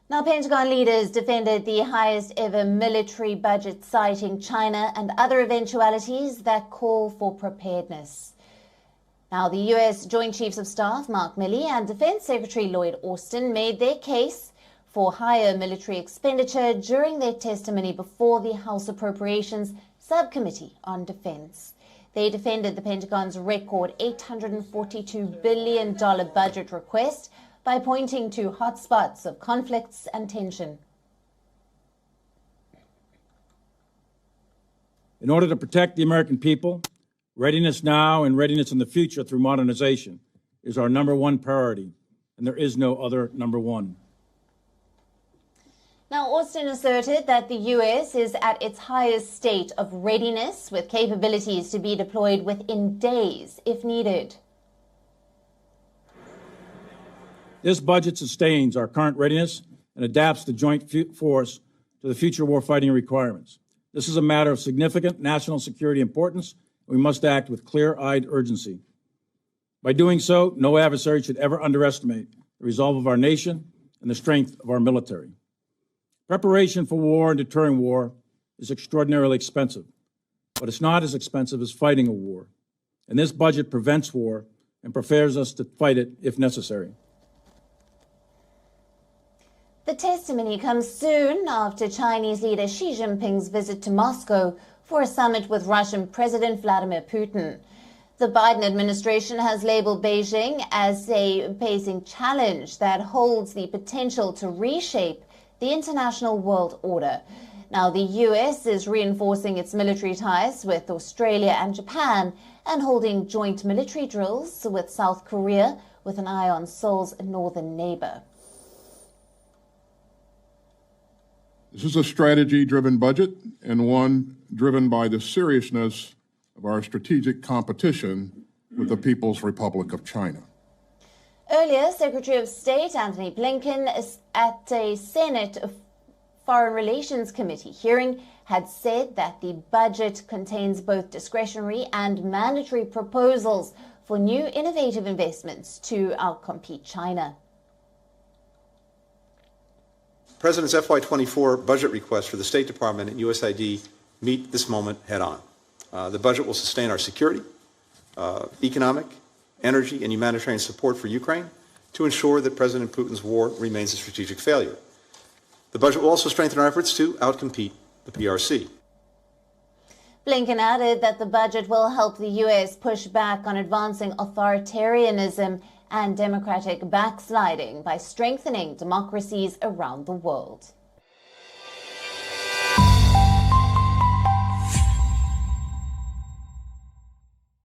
Now, Pentagon leaders defended the highest ever military budget, citing China and other eventualities that call for preparedness. Now, the U.S. Joint Chiefs of Staff, Mark Milley, and Defense Secretary Lloyd Austin made their case for higher military expenditure during their testimony before the House Appropriations Subcommittee on Defense. They defended the Pentagon's record $842 billion budget request by pointing to hotspots of conflicts and tension. In order to protect the American people, readiness now and readiness in the future through modernization is our number one priority, and there is no other number one. Now, Austin asserted that the U.S. is at its highest state of readiness, with capabilities to be deployed within days if needed. This budget sustains our current readiness and adapts the joint force to the future warfighting requirements. This is a matter of significant national security importance, and we must act with clear-eyed urgency. By doing so, no adversary should ever underestimate the resolve of our nation and the strength of our military. Preparation for war and deterring war is extraordinarily expensive, but it's not as expensive as fighting a war. And this budget prevents war and prepares us to fight it if necessary. The testimony comes soon after Chinese leader Xi Jinping's visit to Moscow for a summit with Russian President Vladimir Putin. The Biden administration has labeled Beijing as a pacing challenge that holds the potential to reshape the international world order. Now, the U.S. is reinforcing its military ties with Australia and Japan and holding joint military drills with South Korea with an eye on Seoul's northern neighbor. This is a strategy-driven budget and one driven by the seriousness of our strategic competition with the People's Republic of China. Earlier, Secretary of State Antony Blinken at a Senate Foreign Relations Committee hearing had said that the budget contains both discretionary and mandatory proposals for new innovative investments to outcompete China. The President's FY24 budget request for the State Department and USAID meet this moment head-on. The budget will sustain our security, economic, energy, and humanitarian support for Ukraine to ensure that President Putin's war remains a strategic failure. The budget will also strengthen our efforts to outcompete the PRC. Blinken added that the budget will help the U.S. push back on advancing authoritarianism and democratic backsliding by strengthening democracies around the world.